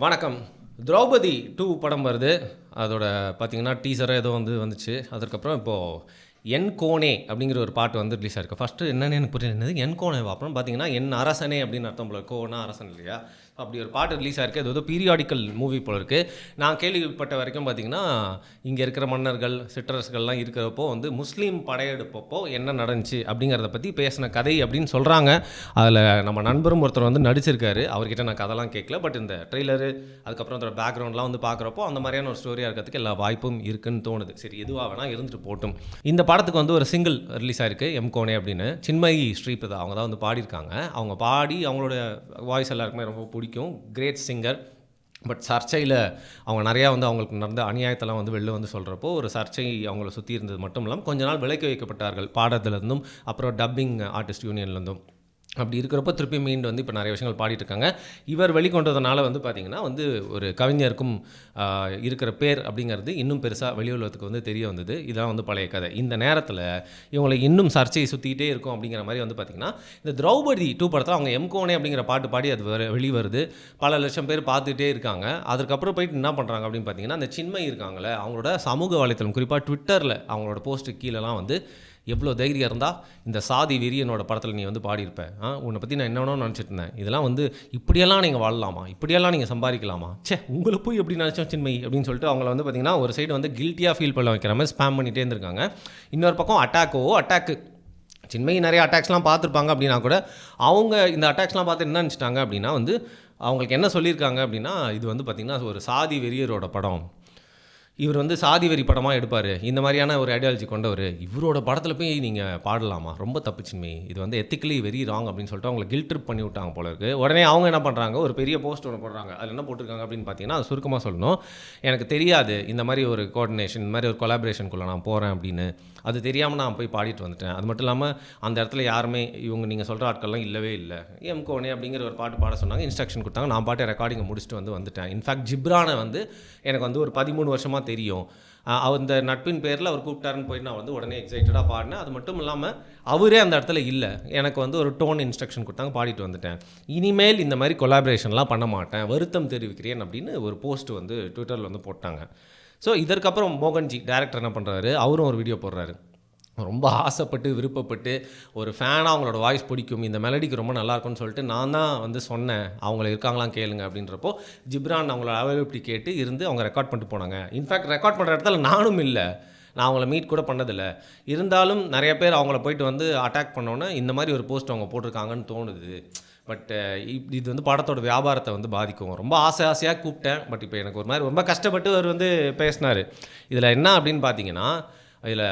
வணக்கம். திரௌபதி 2 படம் வருது. அதோட பார்த்தீங்கன்னா, டீசரே ஏதோ வந்துச்சு. அதுக்கப்புறம் இப்போது என் கோனே அப்படிங்கிற ஒரு பாட்டு வந்து ரிலீஸ் ஆயிருக்கு. ஃபஸ்ட்டு என்னன்னு எனக்கு புரியல. என்னது என் கோனேவா? அப்புறம் பார்த்தீங்கன்னா, என் அரசனே அப்படின்னு அர்த்தம் போல. கோனா அரசன் இல்லையா? அப்படி ஒரு பாட்டு ரிலீஸ் ஆயிருக்கு. அது ஏதோ பீரியாடிக்கல் மூவி போல இருக்குது. நான் கேள்விப்பட்ட வரைக்கும் பார்த்தீங்கன்னா, இங்கே இருக்கிற மன்னர்கள், சிற்றரசுகள்லாம் இருக்கிறப்போ வந்து முஸ்லீம் படையெடுப்பப்போ என்ன நடந்துச்சு அப்படிங்கிறத பற்றி பேசின கதை அப்படின்னு சொல்கிறாங்க. அதில் நம்ம நண்பரும் ஒருத்தர் வந்து நடிச்சிருக்காரு. அவர்கிட்ட நான் கதைலாம் கேட்கல. பட் இந்த ட்ரெய்லரு அதுக்கப்புறம் அதோட பேக்ரவுண்ட்லாம் வந்து பார்க்குறப்போ அந்த மாதிரியான ஒரு ஸ்டோரியாக இருக்கிறதுக்கு எல்லா வாய்ப்பும் இருக்குன்னு தோணுது. சரி, எதுவாக வேணால் இருந்துட்டு போட்டும். இந்த படத்துக்கு வந்து ஒரு சிங்கிள் ரிலீஸ் ஆயிருக்கு, எம் கோனே அப்படின்னு. சின்மயி ஸ்ரீபிரதா அவங்க தான் வந்து பாடியிருக்காங்க. அவங்க பாடி அவங்களோட வாய்ஸ் எல்லாருக்குமே ரொம்ப பிடிக்கும். Great singer. பட் சர்ச்சையில் அவங்க நிறையா வந்து அவங்களுக்கு நடந்த அநியாயத்தெல்லாம் வந்து வெளில வந்து சொல்கிறப்போ ஒரு சர்ச்சை அவங்கள சுற்றி இருந்தது மட்டும் இல்லாமல் கொஞ்ச நாள் விலக்கி வைக்கப்பட்டார்கள் பாடத்துலேருந்தும், அப்புறம் டப்பிங் ஆர்டிஸ்ட் யூனியன்லேருந்தும். அப்படி இருக்கிறப்போ திருப்பி மீண்டு வந்து இப்போ நிறைய விஷயங்கள் பாடிட்டு இருக்காங்க. இவர் வெளிக்கொண்டதுனால வந்து பார்த்திங்கன்னா வந்து ஒரு கவிஞருக்கும் இருக்கிற பேர் அப்படிங்கிறது இன்னும் பெருசாக வெளி உலகத்துக்கு வந்து தெரிய வந்தது. இதெல்லாம் வந்து பழைய கதை. இந்த நேரத்தில் இவங்களை இன்னும் சர்ச்சையை சுற்றிக்கிட்டே இருக்கும் அப்படிங்கிற மாதிரி வந்து பார்த்திங்கன்னா, இந்த திரௌபதி 2 படத்தில் அவங்க எம் கோனே அப்படிங்கிற பாட்டு பாடி அது வெளிவருது. பல லட்சம் பேர் பார்த்துட்டே இருக்காங்க. அதுக்கப்புறம் போயிட்டு என்ன பண்ணுறாங்க அப்படின்னு பார்த்தீங்கன்னா, அந்த சின்மயி இருக்காங்களே அவங்களோட சமூக வலைத்தளம், குறிப்பாக ட்விட்டரில் அவங்களோட போஸ்ட்டு கீழெல்லாம் வந்து எவ்வளோ தைரியம் இருந்தால் இந்த சாதி வெறியனோட படத்தில் நீ வந்து பாடியிருப்ப, உன்னை பற்றி நான் என்னென்னோ நினச்சிட்டு இருந்தேன், இதெல்லாம் வந்து இப்படியெல்லாம் நீங்கள் வாழலாமா, இப்படியெல்லாம் நீங்கள் சம்பாதிக்கலாமா, சே உங்களை போய் எப்படி நினச்சோம் சின்மயி அப்படின்னு சொல்லிட்டு அவங்கள வந்து பார்த்திங்கன்னா ஒரு சைடு வந்து கில்ட்டியாக ஃபீல் பண்ண வைக்கிற மாதிரி ஸ்பேம் பண்ணிகிட்டே இருந்திருக்காங்க. இன்னொரு பக்கம் அட்டாக்கு சின்மயி நிறைய அட்டாக்ஸ்லாம் பார்த்துருப்பாங்க அப்படின்னா கூட அவங்க இந்த அட்டாக்ஸ்லாம் பார்த்து என்ன நினச்சிட்டாங்க அப்படின்னா வந்து அவங்களுக்கு என்ன சொல்லியிருக்காங்க அப்படின்னா, இது வந்து பார்த்திங்கன்னா ஒரு சாதி வெறியரோட படம், இவர் வந்து சாதி வெறி படமாக எடுப்பார், இந்த மாதிரியான ஒரு ஐடியாலஜி கொண்டவர், இவரோட படத்தில் போய் நீங்கள் பாடலாமா, ரொம்ப தப்புச்சுமே, இது வந்து எத்திக்கலி வெரி ராங் அப்படின்னு சொல்லிட்டு அவங்களை கில்ட் ட்ரிப் பண்ணி விட்டாங்க போல இருக்குது. உடனே அவங்க என்ன பண்ணுறாங்க, ஒரு பெரிய போஸ்ட் ஒன்று போடுறாங்க. அதில் என்ன போட்டிருக்காங்க அப்படின்னு பார்த்தீங்கன்னா, அது சுருக்கமாக சொல்லணும், எனக்கு தெரியாது இந்த மாதிரி ஒரு கோஆர்டினேஷன், இந்த மாதிரி ஒரு கொலாபரேஷனுக்குள்ளே நான் போகிறேன் அப்படின்னு, அது தெரியாமல் நான் போய் பாடிட்டு வந்துட்டேன். அது மட்டும் இல்லாமல் அந்த இடத்துல யாருமே இவங்க நீங்கள் சொல்கிற ஆட்கள்லாம் இல்லவே இல்லை, எம் கோனே அப்படிங்கிற ஒரு பாட்டு பாட சொன்னாங்க, இன்ஸ்ட்ரக்ஷன் கொடுத்தாங்க, நான் பாட்டு ரெக்கார்டிங்கை முடிச்சுட்டு வந்துட்டேன். இன்ஃபேக்ட் ஜிப்ரானை வந்து எனக்கு வந்து ஒரு 13 வருஷமாக தெரியும், அந்த நட்பின் பேரில் அவர் கூப்பிட்டாருன்னு போயிட்டு நான் வந்து உடனே எக்ஸைட்டடாக பாடினேன். அது மட்டும் இல்லாமல் அவரே அந்த இடத்துல இல்லை, எனக்கு வந்து ஒரு டோன் இன்ஸ்ட்ரக்ஷன் கொடுத்தாங்க, பாடிட்டு வந்துட்டேன். இனிமேல் இந்த மாதிரி கொலாபரேஷன்லாம் பண்ண மாட்டேன், வருத்தம் தெரிவிக்கிறேன் அப்படின்னு ஒரு போஸ்ட் வந்து ட்விட்டரில் வந்து போட்டாங்க. ஸோ இதற்கப்புறம் மோகன்ஜி டேரக்டர் என்ன பண்ணுறாரு, அவரும் ஒரு வீடியோ போடுறாரு. ரொம்ப ஆசைப்பட்டு விருப்பப்பட்டு ஒரு ஃபேனாக அவங்களோட வாய்ஸ் பிடிக்கும், இந்த மெலடிக்கு ரொம்ப நல்லாயிருக்கும்னு சொல்லிட்டு நான் தான் வந்து சொன்னேன், அவங்கள இருக்காங்களாம் கேளுங்க அப்படின்றப்போ ஜிப்ரான் அவங்களோட அவைலபிலிட்டி கேட்டு இருந்து அவங்க ரெக்கார்ட் பண்ணிட்டு போனாங்க. இன்ஃபேக்ட் ரெக்கார்ட் பண்ணுற இடத்துல நானும் இல்லை, நான் அவங்கள மீட் கூட பண்ணதில்லை. இருந்தாலும் நிறைய பேர் அவங்கள போயிட்டு வந்து அட்டாக் பண்ணோன்னே இந்த மாதிரி ஒரு போஸ்ட் அவங்க போட்டிருக்காங்கன்னு தோணுது. பட் இது வந்து படத்தோட வியாபாரத்தை வந்து பாதிக்கும். ரொம்ப ஆசையாக கூப்பிட்டேன், பட் இப்போ எனக்கு ஒரு மாதிரி ரொம்ப கஷ்டப்பட்டு அவர் வந்து பேசினார். இதில் என்ன அப்படின்னு பார்த்தீங்கன்னா, இதில்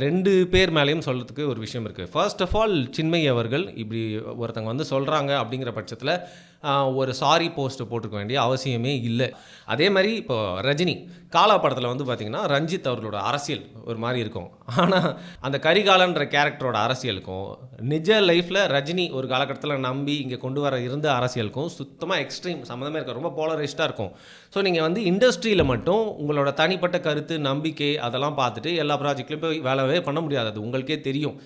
2 பேர் மேலேயும் சொல்கிறதுக்கு ஒரு விஷயம் இருக்குது. ஃபர்ஸ்ட் ஆஃப் ஆல் சின்மயி அவர்கள் இப்படி ஒருத்தங்க வந்து சொல்கிறாங்க அப்படிங்கிற பட்சத்தில் ஒரு சாரி போஸ்ட்டு போட்டுக்க வேண்டிய அவசியமே இல்லை. அதே மாதிரி இப்போ ரஜினி காலா படத்தில் வந்து பார்த்திங்கன்னா ரஞ்சித் அவர்களோட அரசியல் ஒரு மாதிரி இருக்கும், ஆனால் அந்த கரிகாலன்ற கேரக்டரோட அரசியலுக்கும் நிஜ லைஃப்பில் ரஜினி ஒரு காலகட்டத்தில் நம்பி இங்கே கொண்டு வர இருந்த அரசியலுக்கும் சுத்தமாக எக்ஸ்ட்ரீம் சம்மந்தமே இருக்கும், ரொம்ப போலரைஸ்டாக இருக்கும். ஸோ நீங்கள் வந்து இண்டஸ்ட்ரியில் மட்டும் உங்களோட தனிப்பட்ட கருத்து, நம்பிக்கை அதெல்லாம் பார்த்துட்டு எல்லா ப்ராஜெக்ட்லையும் போய் வேலையே பண்ண முடியாது, அது உங்களுக்கே தெரியும்.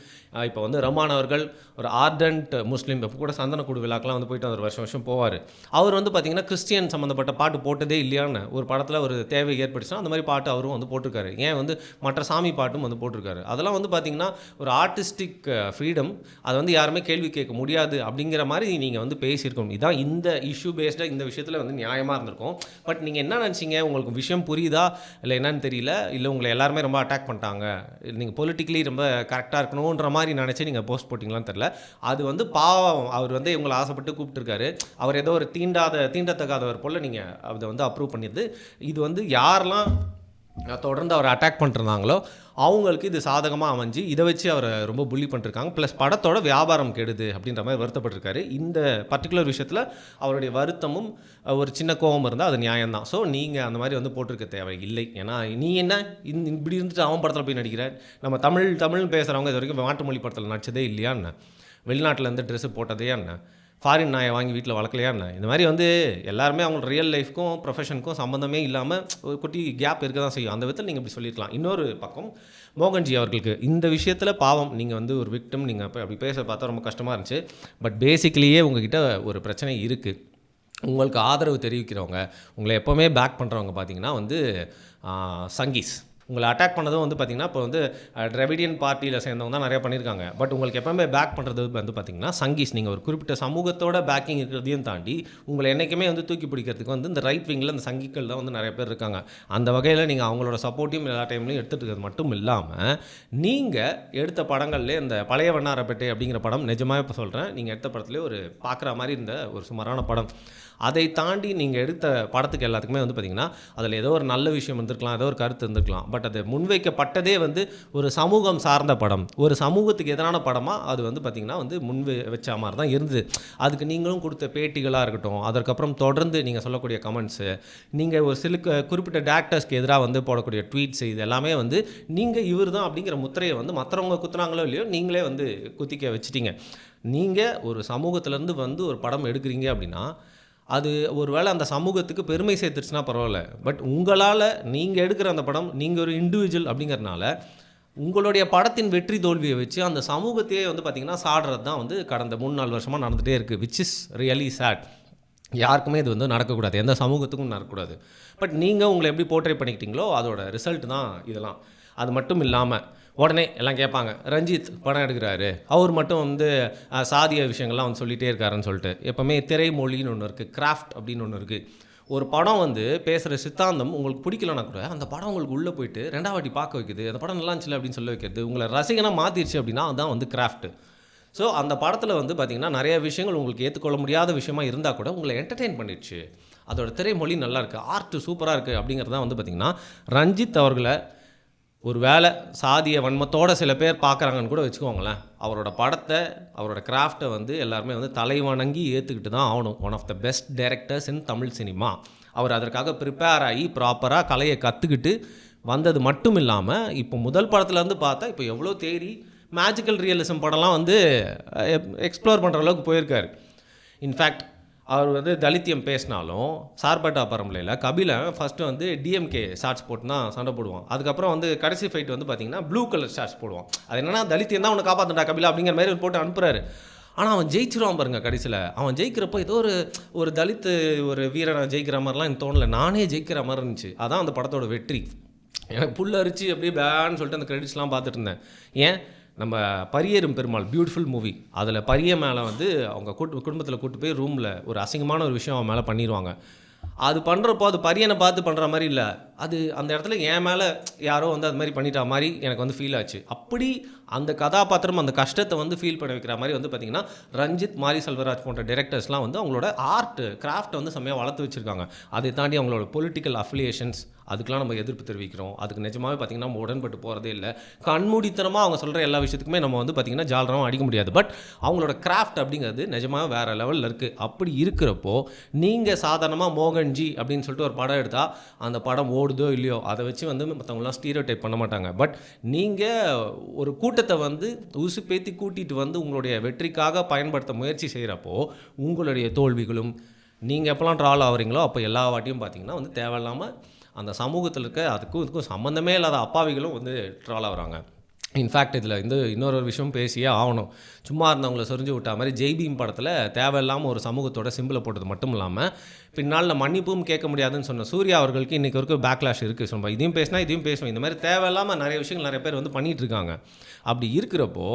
இப்போ வந்து ரஹ்மான் அவர்கள் ஒரு ஆர்டன்ட் முஸ்லீம், இப்போ கூட சந்தனக்கூடு விழாக்கெலாம் வந்து போயிட்டு அவர் வருஷம் போவார். அவர் வந்து பார்த்திங்கன்னா கிறிஸ்டியன் சம்மந்தப்பட்ட பாட்டு போட்டதே இல்லையான்னு ஒரு படத்தில் ஒரு தேவை ஏற்படுச்சுன்னா அந்த மாதிரி பாட்டு அவரும் வந்து போட்டிருக்காரு. ஏன் வந்து மற்ற சாமி பாட்டும் வந்து போட்டிருக்காரு. அதெல்லாம் வந்து பார்த்திங்கன்னா ஒரு ஆர்டிஸ்டிக் ஃப்ரீடம், அதை வந்து யாருமே கேள்வி கேட்க முடியாது அப்படிங்கிற மாதிரி நீங்கள் வந்து பேசியிருக்கணும். இதான் இந்த இஷ்யூ பேஸ்டாக இந்த விஷயத்தில் வந்து நியாயமாக இருந்திருக்கும். பட் நீங்கள் என்ன நினச்சிங்க, உங்களுக்கு விஷயம் புரியுதா இல்லை என்னன்னு தெரியல, இல்லை உங்களை எல்லாருமே ரொம்ப அட்டாக் பண்ணிட்டாங்க, நீங்கள் பொலிட்டிக்கலி ரொம்ப கரெக்டாக இருக்கணுன்ற மாதிரி நினச்சி நீங்கள் போஸ்ட் போட்டிங்களான்னு தெரில. அது வந்து பாவம், அவர் வந்து இவங்களை ஆசைப்பட்டு கூப்பிட்டுருக்காரு, அவர் ஏதோ ஒரு தீண்டத்தகாதவர் போல் நீங்கள் அதை வந்து அப்ரூவ் பண்ணிடுது. இது வந்து யாரெல்லாம் தொடர்ந்து அவரை அட்டாக் பண்ணிருந்தாங்களோ அவங்களுக்கு இது சாதகமாக அமைஞ்சு இதை வச்சு அவரை ரொம்ப புள்ளி பண்ணிருக்காங்க. ப்ளஸ் படத்தோட வியாபாரம் கெடுது அப்படின்ற மாதிரி வருத்தப்பட்டிருக்காரு. இந்த பர்டிகுலர் விஷயத்தில் அவருடைய வருத்தமும் ஒரு சின்ன கோபம் இருந்தால் அது நியாயம்தான். ஸோ நீங்கள் அந்த மாதிரி வந்து போட்டிருக்க தேவை இல்லை. ஏன்னா நீ என்ன இப்படி இருந்துட்டு அவன் படத்தில் போய் நடிக்கிற, நம்ம தமிழ்னு பேசுகிறவங்க இது வரைக்கும் மாற்று மொழி படத்தில் நடிச்சதே இல்லையா என்ன, வெளிநாட்டில் இருந்து ட்ரெஸ்ஸு போட்டதே என்ன, ஃபாரின் நாயை வாங்கி வீட்டில் வளர்க்கலையா என்ன, இந்த மாதிரி வந்து எல்லாருமே அவங்க ரியல் லைஃப்க்கும் ப்ரொஃபஷனுக்கும் சம்மந்தமே இல்லாமல் ஒரு குட்டி கேப் இருக்க தான் செய்யும். அந்த விதத்தில் நீங்கள் இப்படி சொல்லியிருக்கலாம். இன்னொரு பக்கம் மோகன்ஜி அவர்களுக்கு இந்த விஷயத்தில் பாவம், நீங்கள் வந்து ஒரு விக்டிம், நீங்கள் அப்படி பேச பார்த்தா ரொம்ப கஷ்டமாக இருந்துச்சு. பட் பேசிக்கலியே உங்ககிட்ட ஒரு பிரச்சனை இருக்குது. உங்களுக்கு ஆதரவு தெரிவிக்கிறவங்க, உங்களை எப்போவுமே பேக் பண்ணுறவங்க பார்த்தீங்கன்னா வந்து சங்கீஸ். உங்களை அட்டாக் பண்ணதும் வந்து பார்த்திங்கன்னா, இப்போ வந்து டிராவிடியன் பார்ட்டியில் சேர்ந்தவங்க தான் நிறையா பண்ணியிருக்காங்க. பட் உங்களுக்கு எப்போவுமே பேக் பண்ணுறது வந்து பார்த்திங்கன்னா சங்கீஸ். நீங்கள் ஒரு குறிப்பிட்ட சமூகத்தோட பேக்கிங் இருக்கிறதையும் தாண்டி உங்களை என்றைக்குமே வந்து தூக்கி பிடிக்கிறதுக்கு வந்து இந்த ரைட் விங்கில் இந்த சங்கிகள் தான் வந்து நிறைய பேர் இருக்காங்க. அந்த வகையில் நீங்கள் அவங்களோட சப்போர்ட்டையும் எல்லா டைம்லையும் எடுத்துகிட்டு இருக்கிறது மட்டும் இல்லாமல், நீங்கள் எடுத்த படங்கள்லேயே இந்த பழைய வண்ணாரப்பேட்டை அப்படிங்கிற படம் நிஜமாக இப்போ சொல்கிறேன், நீங்கள் எடுத்த படத்துலேயே ஒரு பார்க்குற மாதிரி இருந்த ஒரு சுமாரான படம். அதை தாண்டி நீங்கள் எடுத்த படத்துக்கு எல்லாத்துக்குமே வந்து பார்த்திங்கன்னா அதில் ஏதோ ஒரு நல்ல விஷயம் இருந்திருக்கலாம், ஏதோ ஒரு கருத்து இருந்திருக்கலாம். பட் அது முன்வைக்கப்பட்டதே வந்து ஒரு சமூகம் சார்ந்த படம், ஒரு சமூகத்துக்கு எதிரான படமாக அது வந்து பார்த்திங்கன்னா வந்து வச்ச மாதிரி தான் இருந்தது. அதுக்கு நீங்களும் கொடுத்த பேட்டிகளாக இருக்கட்டும், அதற்கப்புறம் தொடர்ந்து நீங்கள் சொல்லக்கூடிய கமெண்ட்ஸு, நீங்கள் ஒரு சில குறிப்பிட்ட டேரக்டர்ஸ்க்கு எதிராக வந்து போடக்கூடிய ட்வீட்ஸ், இது எல்லாமே வந்து நீங்கள் இவர் தான் அப்படிங்கிற முத்திரையை வந்து மற்றவங்க குத்துனாங்களோ இல்லையோ நீங்களே வந்து குத்திக்க வச்சுட்டீங்க. நீங்கள் ஒரு சமூகத்திலேருந்து வந்து ஒரு படம் எடுக்கிறீங்க அப்படின்னா அது ஒரு வேளை அந்த சமூகத்துக்கு பெருமை சேர்த்துருச்சுன்னா பரவாயில்ல. பட் உங்களால் நீங்கள் எடுக்கிற அந்த படம், நீங்கள் ஒரு இண்டிவிஜுவல் அப்படிங்கிறனால உங்களுடைய படத்தின் வெற்றி தோல்வியை வச்சு அந்த சமூகத்தையே வந்து பார்த்திங்கன்னா சாடுறது தான் வந்து கடந்த 3-4 வருஷமாக நடந்துகிட்டே இருக்குது. Which is really chat. யாருக்குமே இது வந்து நடக்கக்கூடாது, எந்த சமூகத்துக்கும் நடக்கக்கூடாது. பட் நீங்கள் உங்களை எப்படி போர்ட்ரே பண்ணிக்கிட்டீங்களோ அதோட ரிசல்ட் தான் இதெல்லாம். அது மட்டும் இல்லாமல் உடனே எல்லாம் கேட்பாங்க, ரஞ்சித் படம் எடுக்கிறாரு, அவர் மட்டும் வந்து சாதிய விஷயங்கள்லாம் வந்து சொல்லிகிட்டே இருக்காருன்னு சொல்லிட்டு. எப்போவுமே திரைமொழின்னு ஒன்று இருக்குது, கிராஃப்ட் அப்படின்னு ஒன்று இருக்குது. ஒரு படம் வந்து பேசுகிற சித்தாந்தம் உங்களுக்கு பிடிக்கலனா கூட அந்த படம் உங்களுக்கு உள்ளே போயிட்டு 2வது வாட்டி பார்க்க வைக்குது, அந்த படம் நல்லா இருந்துச்சு அப்படின்னு சொல்ல வைக்கிறது, உங்களை ரசிகனாக மாற்றிடுச்சு அப்படின்னா அதுதான் வந்து கிராஃப்ட்டு. ஸோ அந்த படத்தில் வந்து பார்த்திங்கன்னா நிறைய விஷயங்கள் உங்களுக்கு ஏற்றுக்கொள்ள முடியாத விஷயமா இருந்தால் கூட உங்களை என்டர்டெயின் பண்ணிடுச்சு, அதோட திரைமொழி நல்லா இருக்குது, ஆர்ட் சூப்பராக இருக்குது அப்படிங்கிறதான் வந்து பார்த்திங்கன்னா ரஞ்சித் அவர்களை ஒரு வேளை சாதிய வன்மத்தோடு சில பேர் பார்க்குறாங்கன்னு கூட வச்சுக்கோங்களேன், அவரோட படத்தை, அவரோட கிராஃப்டை வந்து எல்லாருமே வந்து தலைவணங்கி ஏற்றுக்கிட்டு தான் ஆகணும். One of the best directors in Tamil cinema. அவர் அதற்காக ப்ரிப்பேர் ஆகி ப்ராப்பராக கலையை கற்றுக்கிட்டு வந்தது மட்டும் இல்லாமல், இப்போ முதல் படத்துலேருந்து பார்த்தா இப்போ எவ்வளோ தேடி மேஜிக்கல் ரியலிசம் படம்லாம் வந்து எக்ஸ்ப்ளோர் பண்ணுற அளவுக்கு போயிருக்காரு. இன்ஃபேக்ட் அவர் வந்து தலித்தியம் பேசினாலும் சார்பட்டா பரம்பரையில் கபிலை ஃபஸ்ட்டு வந்து டிஎம்கே ஷார்ட்ஸ் போட்டு தான் சண்டை போடுவான். அதுக்கப்புறம் வந்து கடைசி ஃபைட் வந்து பார்த்திங்கன்னா ப்ளூ கலர் ஷார்ட்ஸ் போடுவான். அது என்னன்னா தலித்தியம் தான் அவனை காப்பாற்றுண்டா கபிலா அப்படிங்கிற மாதிரி போட்டு அனுப்புகிறாரு. ஆனால் அவன் ஜெயிச்சிருவான் பாருங்க. கடைசியில் அவன் ஜெயிக்கிறப்போ ஏதோ ஒரு தலித்து ஒரு வீரனை ஜெயிக்கிற மாதிரிலாம் எனக்கு தோணலை, நானே ஜெயிக்கிற மாதிரி இருந்துச்சு. அதான் அந்த படத்தோட வெற்றி. எனக்கு புல்லரிச்சு அப்படியே பேன்னு சொல்லிட்டு அந்த கிரெடிட்ஸ்லாம் பார்த்துட்டு இருந்தேன். ஏன் நம்ம பரியேறும் பெருமாள் பியூட்டிஃபுல் மூவி, அதில் பரிய மேலே வந்து அவங்க குடும்பத்தில் கூட்டு போய் ரூமில் ஒரு அசிங்கமான ஒரு விஷயம் அவன் மேலே பண்ணிடுவாங்க. அது பண்ணுறப்போ அது பரியனை பார்த்து பண்ணுற மாதிரி இல்லை, அது அந்த இடத்துல என் மேலே யாரோ வந்து அது மாதிரி பண்ணிட்டா மாதிரி எனக்கு வந்து ஃபீல் ஆச்சு. அப்படி அந்த கதாபாத்திரம் அந்த கஷ்டத்தை வந்து ஃபீல் பண்ண வைக்கிற மாதிரி வந்து பார்த்திங்கன்னா ரஞ்சித், மாரி செல்வராஜ் போன்ற டைரக்டர்ஸ்லாம் வந்து அவங்களோட ஆர்ட் கிராஃப்டை வந்து செம்மையாக வளர்த்து வச்சுருக்காங்க. அதை தாண்டி அவங்களோட பொலிட்டிக்கல் அஃபிலியேஷன்ஸ் அதுக்கெலாம் நம்ம எதிர்ப்பு தெரிவிக்கிறோம். அதுக்கு நிஜமாகவே பார்த்திங்கன்னா நம்ம உடன்பட்டு போகிறதே இல்லை. கண்மூடித்தனமாக அவங்க சொல்கிற எல்லா விஷயத்துக்குமே நம்ம வந்து பார்த்திங்கன்னா ஜாலராகவும் அடிக்க முடியாது. பட் அவங்களோட கிராஃப்ட் அப்படிங்கிறது நிஜமாக வேறு லெவலில் இருக்குது. அப்படி இருக்கிறப்போ நீங்கள் சாதாரணமாக மோகன்ஜி அப்படின்னு சொல்லிட்டு ஒரு படம் எடுத்தால் அந்த படம் ஓடுதோ இல்லையோ அதை வச்சு வந்து மற்றவங்களாம் ஸ்டீரியோடைப் பண்ண மாட்டாங்க. பட் நீங்கள் ஒரு கூட்டத்தை வந்து உசுப்பேத்தி கூட்டிகிட்டு வந்து உங்களுடைய வெற்றிக்காக பயன்படுத்த முயற்சி செய்கிறப்போ உங்களுடைய தோல்விகளும் நீங்கள் எப்போல்லாம் ட்ரால் ஆகிறீங்களோ அப்போ எல்லா வாட்டியும் பார்த்திங்கன்னா வந்து தேவையில்லாமல் அந்த சமூகத்தில் இருக்க இதுக்கும் சம்மந்தமே இல்லாத அப்பாவிகளும் வந்து ட்ரால் ஆகுறாங்க. இன்ஃபேக்ட் இதில் இன்னொரு விஷயம் பேசியே ஆகணும். சும்மா இருந்தவங்களை சொரிஞ்சு விட்டா மாதிரி ஜெய்பீம் படத்தில் தேவையில்லாமல் ஒரு சமூகத்தோட சிம்பிளை போட்டது மட்டும் இல்லாமல் பின்னால் மன்னிப்பும் கேட்க முடியாதுன்னு சொன்ன சூர்யா அவர்களுக்கு இன்றைக்கி வரைக்கும் பேக்லாஷ் இருக்குது. சொல்லுவோம் இதையும் பேசினா இதையும் பேசுவோம், இந்த மாதிரி தேவையில்லாமல் நிறைய விஷயங்கள் நிறைய பேர் வந்து பண்ணிகிட்ருக்காங்க. அப்படி இருக்கிறப்போ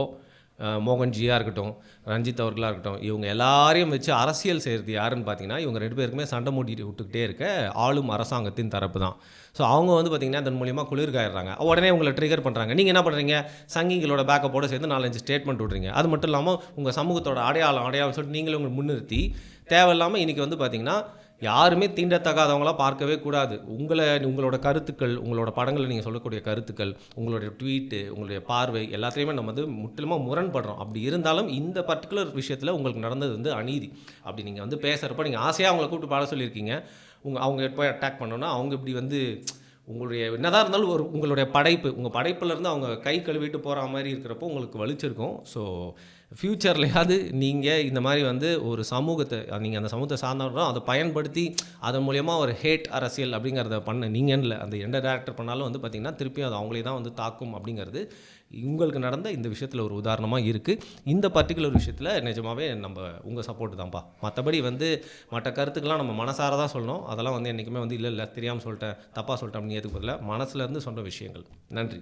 மோகன்ஜியாக இருக்கட்டும், ரஞ்சித் அவர்களாக இருக்கட்டும், இவங்க எல்லாரையும் வச்சு அரசியல் செய்கிறது யாருன்னு பார்த்தீங்கன்னா இவங்க 2 பேருக்குமே சண்டை மூட்டிட்டு விட்டுக்கிட்டே இருக்க ஆளும் அரசாங்கத்தின் தரப்பு தான். ஸோ அவங்க வந்து பார்த்திங்கன்னா அதன் மூலிமா குளிர்காயிடுறாங்க. உடனே உங்களை ட்ரிகர் பண்ணுறாங்க. நீங்கள் என்ன பண்ணுறீங்க, சங்கிகளோட பேக்கப்போடு சேர்ந்து 4-5 ஸ்டேட்மெண்ட் விட்றீங்க. அது மட்டும் இல்லாமல் உங்கள் சமூகத்தோட அடையாளம் சொல்லிட்டு நீங்களும் உங்களை முன்னிறுத்தி தேவையில்லாமல் இன்றைக்கி வந்து பார்த்திங்கன்னா யாருமே தீண்டத்தகாதவங்களாக பார்க்கவே கூடாது. உங்களோட கருத்துக்கள், உங்களோட படங்களை நீங்கள் சொல்லக்கூடிய கருத்துக்கள், உங்களுடைய ட்வீட்டு, உங்களுடைய பார்வை எல்லாத்தையுமே நம்ம வந்து முற்றிலுமாக முரண்படுறோம். அப்படி இருந்தாலும் இந்த பர்டிகுலர் விஷயத்தில் உங்களுக்கு நடந்தது வந்து அநீதி. அப்படி நீங்கள் வந்து பேசுகிறப்ப நீங்கள் ஆசையாக அவங்கள கூப்பிட்டு பாட சொல்லியிருக்கீங்க. அவங்க போய் அட்டாக் பண்ணோன்னா அவங்க இப்படி வந்து உங்களுடைய என்னதான் இருந்தாலும் உங்களுடைய உங்கள் படைப்புலேருந்து அவங்க கை கழுவிட்டு போகிற மாதிரி இருக்கிறப்போ உங்களுக்கு வலிச்சிருக்கும். ஸோ ஃப்யூச்சர்லையாவது நீங்கள் இந்த மாதிரி வந்து ஒரு சமூகத்தை நீங்கள் அந்த சமூகத்தை சார்ந்தவர்களும் அதை பயன்படுத்தி அதன் மூலயமா ஒரு ஹேட் அரசியல் அப்படிங்கிறத நீங்கள் இல்லை, அந்த எந்த டேரக்டர் பண்ணாலும் வந்து பார்த்திங்கன்னா திருப்பியும் அது அவங்களே தான் வந்து தாக்கும் அப்படிங்கிறது உங்களுக்கு நடந்த இந்த விஷயத்தில் ஒரு உதாரணமாக இருக்குது. இந்த பர்டிகுலர் விஷயத்தில் நிஜமாகவே நம்ம உங்கள் சப்போர்ட் தான்ப்பா. மற்றபடி வந்து மற்ற கருத்துக்கெல்லாம் நம்ம மனசார தான் சொல்லணும். அதெல்லாம் வந்து என்றைக்குமே வந்து இல்லை தெரியாமல் சொல்லிட்டேன், தப்பாக சொல்லிட்டேன் அப்படின்னு ஏற்றுக்கு பதிலாக மனசுலேருந்து சொன்ன விஷயங்கள். நன்றி.